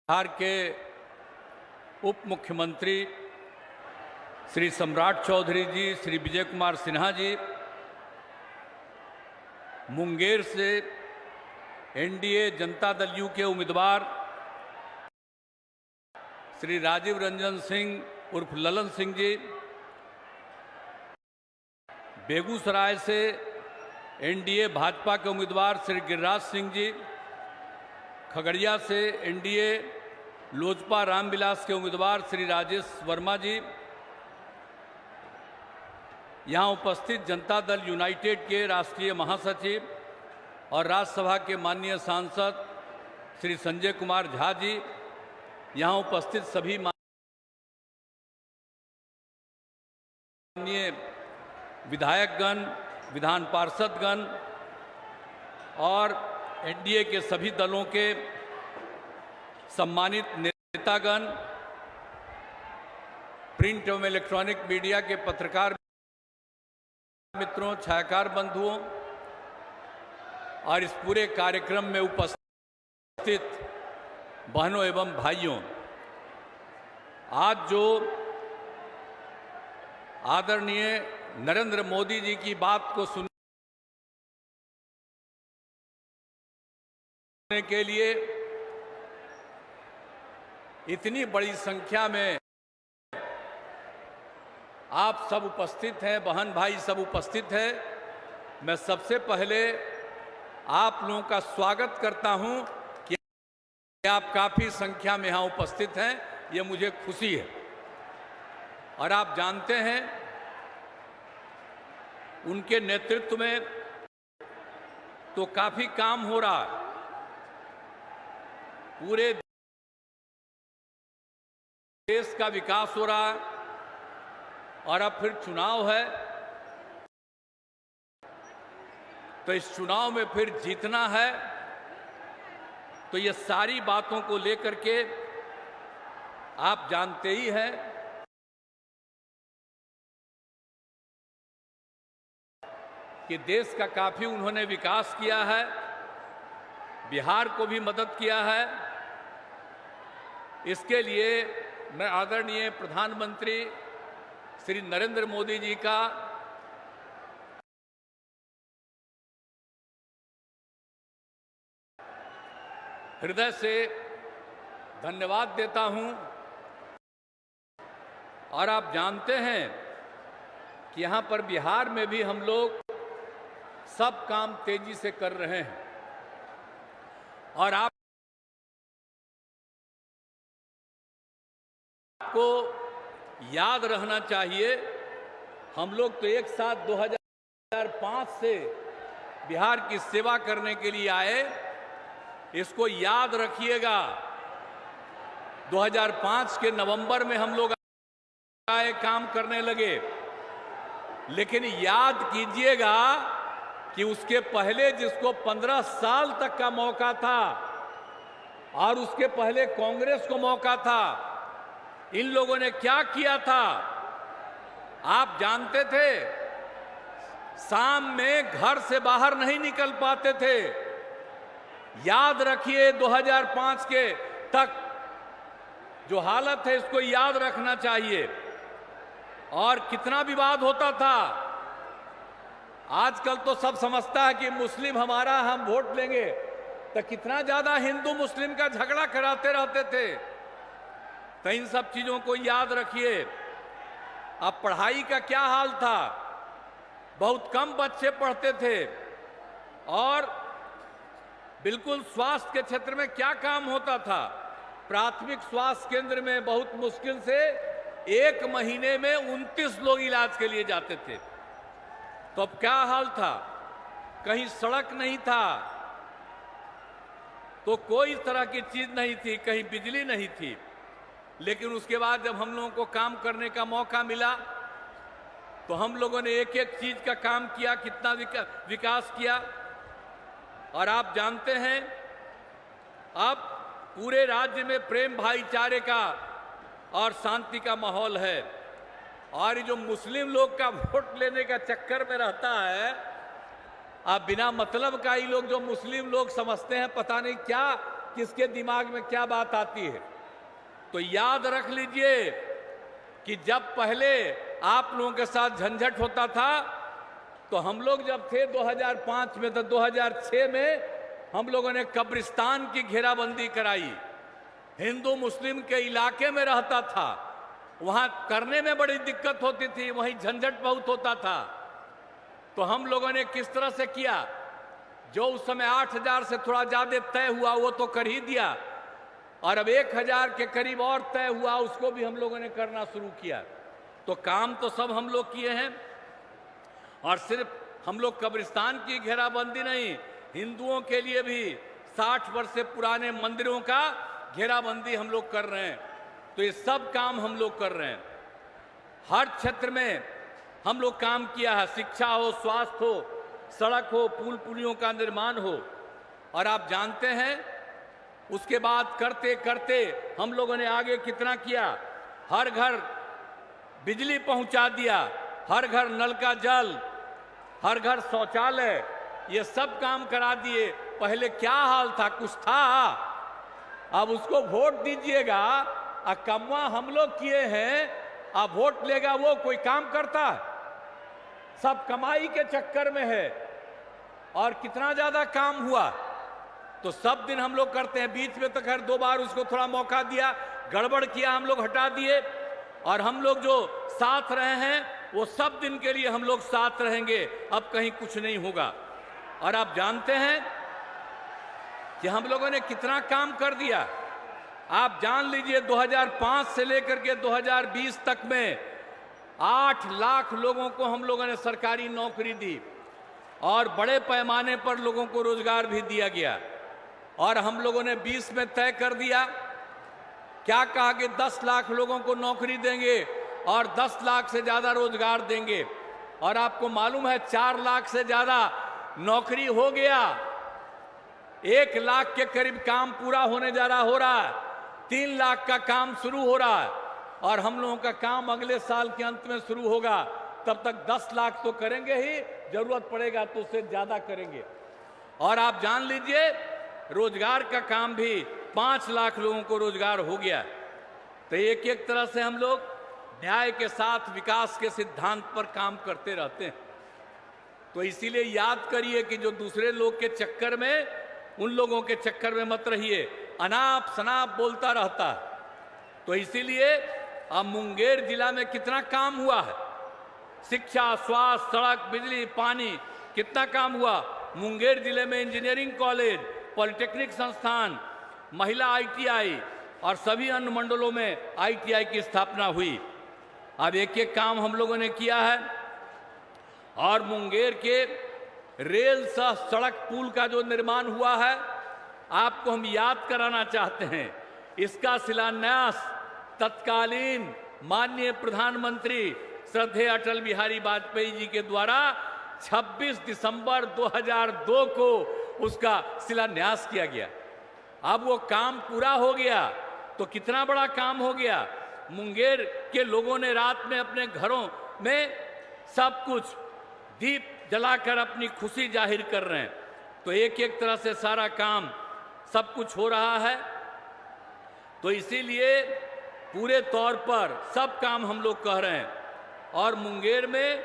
बिहार के उप मुख्यमंत्री श्री सम्राट चौधरी जी, श्री विजय कुमार सिन्हा जी, मुंगेर से एनडीए जनता दल यू के उम्मीदवार श्री राजीव रंजन सिंह उर्फ ललन सिंह जी, बेगूसराय से एनडीए भाजपा के उम्मीदवार श्री गिरिराज सिंह जी, खगड़िया से एनडीए लोजपा रामविलास के उम्मीदवार श्री राजेश वर्मा जी, यहाँ उपस्थित जनता दल यूनाइटेड के राष्ट्रीय महासचिव और राज्यसभा के माननीय सांसद श्री संजय कुमार झा जी, यहाँ उपस्थित सभी माननीय विधायकगण, विधान पार्षदगण और एनडीए के सभी दलों के सम्मानित नेतागण, प्रिंट एवं इलेक्ट्रॉनिक मीडिया के पत्रकार मित्रों, छायाकार बंधुओं और इस पूरे कार्यक्रम में उपस्थित बहनों एवं भाइयों, आज जो आदरणीय नरेंद्र मोदी जी की बात को सुनने के लिए इतनी बड़ी संख्या में आप सब उपस्थित हैं, बहन भाई सब उपस्थित हैं, मैं सबसे पहले आप लोगों का स्वागत करता हूं कि आप काफी संख्या में यहां उपस्थित हैं, ये मुझे खुशी है। और आप जानते हैं उनके नेतृत्व में तो काफी काम हो रहा है, पूरे देश का विकास हो रहा है और अब फिर चुनाव है, तो इस चुनाव में फिर जीतना है, तो ये सारी बातों को लेकर के आप जानते ही हैं कि देश का काफी उन्होंने विकास किया है, बिहार को भी मदद किया है। इसके लिए मैं आदरणीय प्रधानमंत्री श्री नरेंद्र मोदी जी का हृदय से धन्यवाद देता हूं। और आप जानते हैं कि यहां पर बिहार में भी हम लोग सब काम तेजी से कर रहे हैं और आपको याद रहना चाहिए, हम लोग तो एक साथ 2005 से बिहार की सेवा करने के लिए आए, इसको याद रखिएगा। 2005 के नवंबर में हम लोग आए, काम करने लगे, लेकिन याद कीजिएगा कि उसके पहले जिसको 15 साल तक का मौका था और उसके पहले कांग्रेस को मौका था, इन लोगों ने क्या किया था आप जानते थे? शाम में घर से बाहर नहीं निकल पाते थे। याद रखिए 2005 के तक जो हालत है, इसको याद रखना चाहिए। और कितना विवाद होता था। आजकल तो सब समझता है कि मुस्लिम हमारा, हम वोट लेंगे, तो कितना ज्यादा हिंदू मुस्लिम का झगड़ा कराते रहते थे। तो इन सब चीजों को याद रखिए। अब पढ़ाई का क्या हाल था, बहुत कम बच्चे पढ़ते थे और बिल्कुल स्वास्थ्य के क्षेत्र में क्या काम होता था, प्राथमिक स्वास्थ्य केंद्र में बहुत मुश्किल से एक महीने में 29 लोग इलाज के लिए जाते थे। तो अब क्या हाल था, कहीं सड़क नहीं था, तो कोई तरह की चीज नहीं थी, कहीं बिजली नहीं थी। लेकिन उसके बाद जब हम लोगों को काम करने का मौका मिला तो हम लोगों ने एक एक चीज का काम किया, कितना विकास किया। और आप जानते हैं अब पूरे राज्य में प्रेम भाईचारे का और शांति का माहौल है। और ये जो मुस्लिम लोग का वोट लेने का चक्कर में रहता है, आप बिना मतलब का ही लोग जो मुस्लिम लोग समझते हैं पता नहीं क्या किसके दिमाग में क्या बात आती है। तो याद रख लीजिए कि जब पहले आप लोगों के साथ झंझट होता था तो हम लोग जब थे 2005 में, तो 2006 में हम लोगों ने कब्रिस्तान की घेराबंदी कराई। हिंदू मुस्लिम के इलाके में रहता था, वहां करने में बड़ी दिक्कत होती थी, वहीं झंझट बहुत होता था। तो हम लोगों ने किस तरह से किया, जो उस समय 8000 से थोड़ा ज्यादा तय हुआ वो तो कर ही दिया, और अब 1000 के करीब और तय हुआ, उसको भी हम लोगों ने करना शुरू किया। तो काम तो सब हम लोग किए हैं। और सिर्फ हम लोग कब्रिस्तान की घेराबंदी नहीं, हिंदुओं के लिए भी 60 वर्ष से पुराने मंदिरों का घेराबंदी हम लोग कर रहे हैं। तो ये सब काम हम लोग कर रहे हैं। हर क्षेत्र में हम लोग काम किया है, शिक्षा हो, स्वास्थ्य हो, सड़क हो, पुल पुलियों का निर्माण हो। और आप जानते हैं उसके बाद करते करते हम लोगों ने आगे कितना किया। हर घर बिजली पहुंचा दिया, हर घर नल का जल, हर घर शौचालय, ये सब काम करा दिए। पहले क्या हाल था, कुछ था। अब उसको वोट दीजिएगा, कमवा हम लोग किए हैं, अब वोट लेगा वो, कोई काम करता है? सब कमाई के चक्कर में है। और कितना ज्यादा काम हुआ, तो सब दिन हम लोग करते हैं। बीच में तो खैर 2 बार उसको थोड़ा मौका दिया, गड़बड़ किया, हम लोग हटा दिए। और हम लोग जो साथ रहे हैं वो सब दिन के लिए हम लोग साथ रहेंगे, अब कहीं कुछ नहीं होगा। और आप जानते हैं कि हम लोगों ने कितना काम कर दिया। आप जान लीजिए 2005 से लेकर के 2020 तक में 8 लाख लोगों को हम लोगों ने सरकारी नौकरी दी, और बड़े पैमाने पर लोगों को रोजगार भी दिया गया। और हम लोगों ने 20 में तय कर दिया, क्या कहा कि 10 लाख लोगों को नौकरी देंगे और 10 लाख से ज्यादा रोजगार देंगे। और आपको मालूम है 4 लाख से ज्यादा नौकरी हो गया, 1 लाख के करीब काम पूरा होने जा रहा, हो रहा है, 3 लाख का काम शुरू हो रहा है, और हम लोगों का काम अगले साल के अंत में शुरू होगा। तब तक 10 लाख तो करेंगे ही, जरूरत पड़ेगा तो उससे ज्यादा करेंगे। और आप जान लीजिए रोजगार का काम भी 5 लाख लोगों को रोजगार हो गया। तो एक एक तरह से हम लोग न्याय के साथ विकास के सिद्धांत पर काम करते रहते हैं। तो इसीलिए याद करिए कि जो दूसरे लोग के चक्कर में, उन लोगों के चक्कर में मत रहिए, अनाप शनाप बोलता रहता है। तो इसीलिए अब मुंगेर जिला में कितना काम हुआ है, शिक्षा, स्वास्थ्य, सड़क, बिजली, पानी, कितना काम हुआ। मुंगेर जिले में इंजीनियरिंग कॉलेज, पॉलिटेक्निक संस्थान, महिला ITI और सभी अन्य मंडलों में ITI की स्थापना हुई। अब एक एक काम हम लोगों ने किया है। और मुंगेर के रेल सह सड़क पुल का जो निर्माण हुआ है, आपको हम याद कराना चाहते हैं। इसका शिलान्यास तत्कालीन माननीय प्रधानमंत्री श्रद्धेय अटल बिहारी वाजपेयी जी के द्वारा 26 दिसंबर 2002 को उसका शिलान्यास किया गया। अब वो काम पूरा हो गया तो कितना बड़ा काम हो गया। मुंगेर के लोगों ने रात में अपने घरों में सब कुछ दीप जलाकर अपनी खुशी जाहिर कर रहे हैं। तो एक एक तरह से सारा काम सब कुछ हो रहा है। तो इसीलिए पूरे तौर पर सब काम हम लोग कह रहे हैं। और मुंगेर में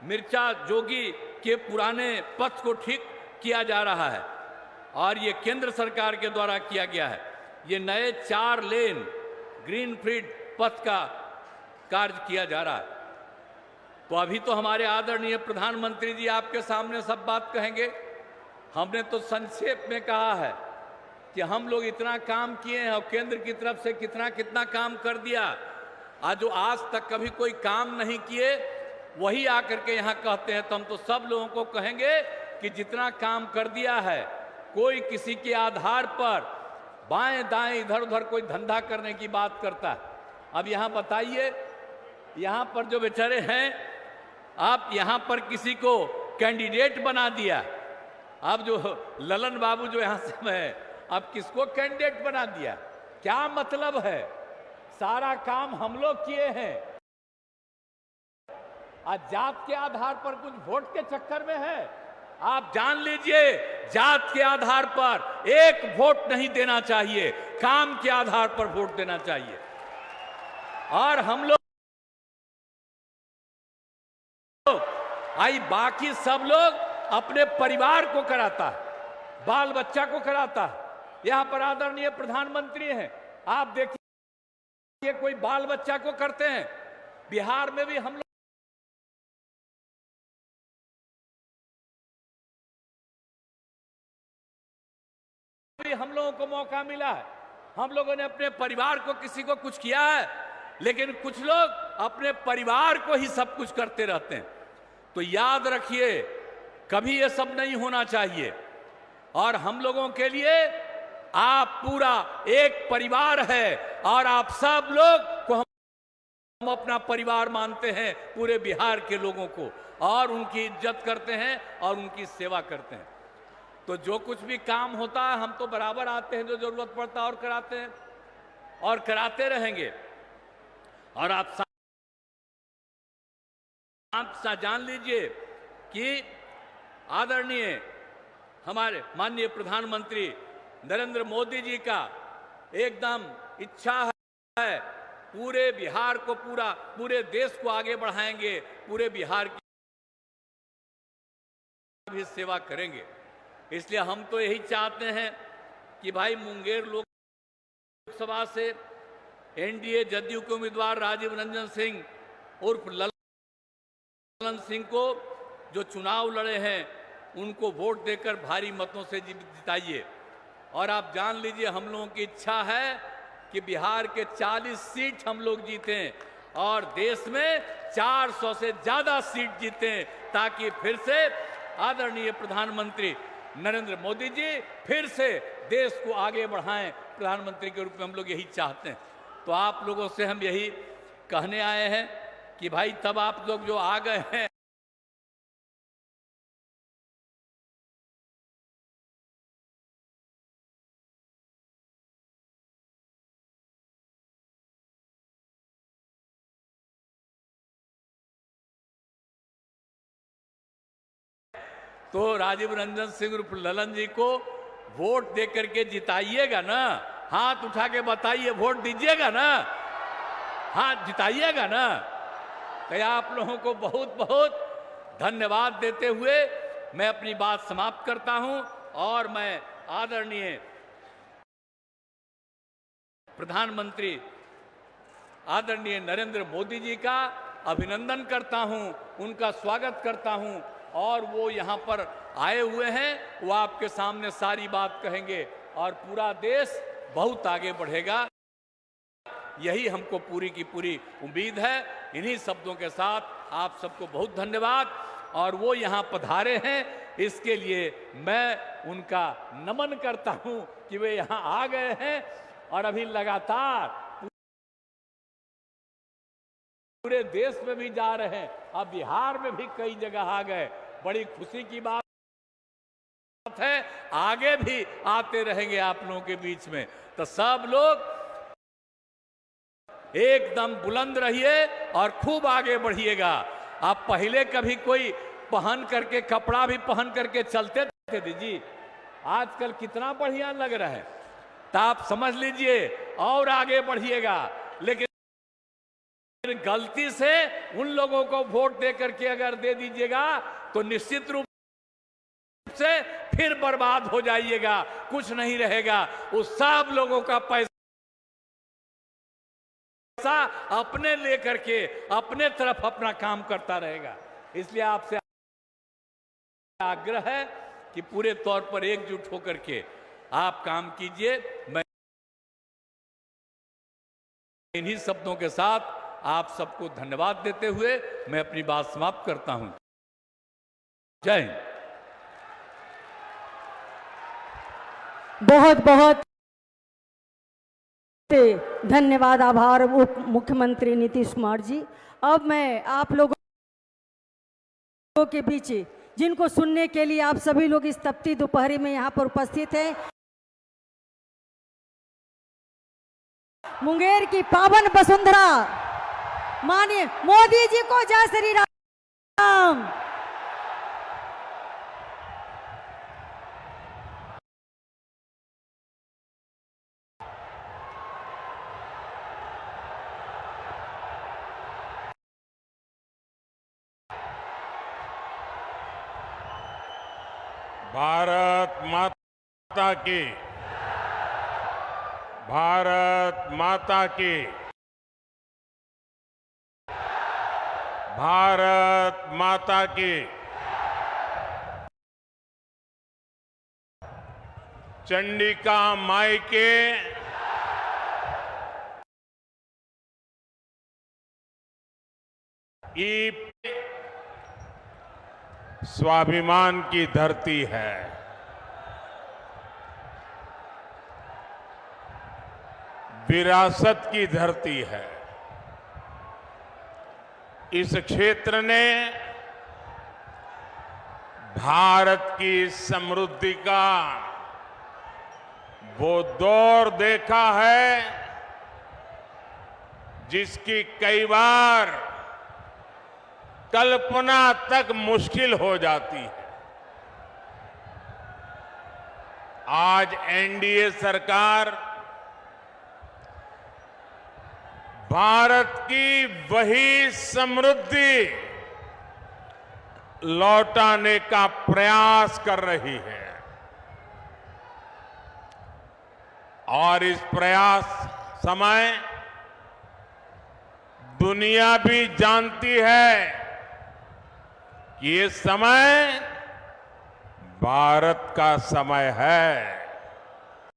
मिर्चा जोगी के पुराने पथ को ठीक किया जा रहा है, और ये केंद्र सरकार के द्वारा किया गया है। ये नए 4 लेन ग्रीनफील्ड पथ का कार्य किया जा रहा है। तो अभी तो हमारे आदरणीय प्रधानमंत्री जी आपके सामने सब बात कहेंगे। हमने तो संक्षेप में कहा है कि हम लोग इतना काम किए हैं और केंद्र की तरफ से कितना कितना काम कर दिया। आज जो आज तक कभी कोई काम नहीं किए वही आकर के यहाँ कहते हैं। तो हम तो सब लोगों को कहेंगे कि जितना काम कर दिया है, कोई किसी के आधार पर बाएं दाएं इधर उधर कोई धंधा करने की बात करता है। अब यहाँ बताइए, यहाँ पर जो बेचारे हैं, आप यहाँ पर किसी को कैंडिडेट बना दिया। अब जो ललन बाबू जो यहाँ से है, अब किसको कैंडिडेट बना दिया? क्या मतलब है? सारा काम हम लोग किए हैं। आज जात के आधार पर कुछ वोट के चक्कर में है। आप जान लीजिए जात के आधार पर एक वोट नहीं देना चाहिए, काम के आधार पर वोट देना चाहिए। और हम लोग आई बाकी सब लोग अपने परिवार को कराता है, बाल बच्चा को कराता है। यहां पर आदरणीय प्रधानमंत्री हैं, आप देखिए कोई बाल बच्चा को करते हैं। बिहार में भी हम लोगों को मौका मिला है, हम लोगों ने अपने परिवार को किसी को कुछ किया है, लेकिन कुछ लोग अपने परिवार को ही सब कुछ करते रहते हैं। तो याद रखिए, कभी ये सब नहीं होना चाहिए। और हम लोगों के लिए आप पूरा एक परिवार है और आप सब लोग को हम अपना परिवार मानते हैं, पूरे बिहार के लोगों को, और उनकी इज्जत करते हैं और उनकी सेवा करते हैं। तो जो कुछ भी काम होता है हम तो बराबर आते हैं, जो जरूरत पड़ता है और कराते हैं और कराते रहेंगे। और आप जान लीजिए कि आदरणीय हमारे माननीय प्रधानमंत्री नरेंद्र मोदी जी का एकदम इच्छा है पूरे बिहार को, पूरे देश को आगे बढ़ाएंगे, पूरे बिहार की भी सेवा करेंगे। इसलिए हम तो यही चाहते हैं कि भाई मुंगेर लोकसभा से एनडीए जदयू के उम्मीदवार राजीव रंजन सिंह उर्फ ललन सिंह को जो चुनाव लड़े हैं उनको वोट देकर भारी मतों से जिताइए। और आप जान लीजिए हम लोगों की इच्छा है कि बिहार के 40 सीट हम लोग जीतें और देश में 400 से ज्यादा सीट जीतें, ताकि फिर से आदरणीय प्रधानमंत्री नरेंद्र मोदी जी फिर से देश को आगे बढ़ाएं। प्रधानमंत्री के रूप में हम लोग यही चाहते हैं। तो आप लोगों से हम यही कहने आए हैं कि भाई तब आप लोग जो आ गए हैं, तो राजीव रंजन सिंह उर्फ ललन जी को वोट देकर के जिताइएगा ना। हाथ उठा के बताइए, वोट दीजिएगा ना, हाथ जिताइएगा ना। तो आप लोगों को बहुत बहुत धन्यवाद देते हुए मैं अपनी बात समाप्त करता हूं और मैं आदरणीय प्रधानमंत्री आदरणीय नरेंद्र मोदी जी का अभिनंदन करता हूं, उनका स्वागत करता हूं। और वो यहाँ पर आए हुए हैं, वो आपके सामने सारी बात कहेंगे और पूरा देश बहुत आगे बढ़ेगा, यही हमको पूरी की पूरी उम्मीद है। इन्हीं शब्दों के साथ आप सबको बहुत धन्यवाद। और वो यहाँ पधारे हैं, इसके लिए मैं उनका नमन करता हूँ कि वे यहाँ आ गए हैं और अभी लगातार पूरे देश में भी जा रहे हैं, अब बिहार में भी कई जगह आ गए। बड़ी खुशी की बात है, आगे भी आते रहेंगे आप लोगों के बीच में। तो सब लोग एकदम बुलंद रहिए और खूब आगे बढ़िएगा। आप पहले कभी कोई पहन करके कपड़ा भी पहन करके चलते थे दीदी, आजकल कितना बढ़िया लग रहा है। तो आप समझ लीजिए और आगे बढ़िएगा। लेकिन गलती से उन लोगों को वोट दे करके अगर दे दीजिएगा तो निश्चित रूप से फिर बर्बाद हो जाइएगा, कुछ नहीं रहेगा। उस सब लोगों का पैसा अपने लेकर के अपने तरफ अपना काम करता रहेगा। इसलिए आपसे आग्रह है कि पूरे तौर पर एकजुट होकर के आप काम कीजिए। मैं इन्हीं शब्दों के साथ आप सबको धन्यवाद देते हुए मैं अपनी बात समाप्त करता हूं। जय हिंद। बहुत बहुत धन्यवाद, आभार उप मुख्यमंत्री नीतीश कुमार जी। अब मैं आप लोगों के बीच जिनको सुनने के लिए आप सभी लोग इस तपती दोपहरी में यहाँ पर उपस्थित हैं, मुंगेर की पावन वसुंधरा माननीय मोदी जी को जय श्री राम। 1 भारत माता की, भारत माता की, भारत माता की। चंडिका माई के ई स्वाभिमान की धरती है। विरासत की धरती है। इस क्षेत्र ने भारत की समृद्धि का वो दौर देखा है जिसकी कई बार कल्पना तक मुश्किल हो जाती है। आज एनडीए सरकार भारत की वही समृद्धि लौटाने का प्रयास कर रही है और इस प्रयास समय दुनिया भी जानती है कि ये समय भारत का समय है।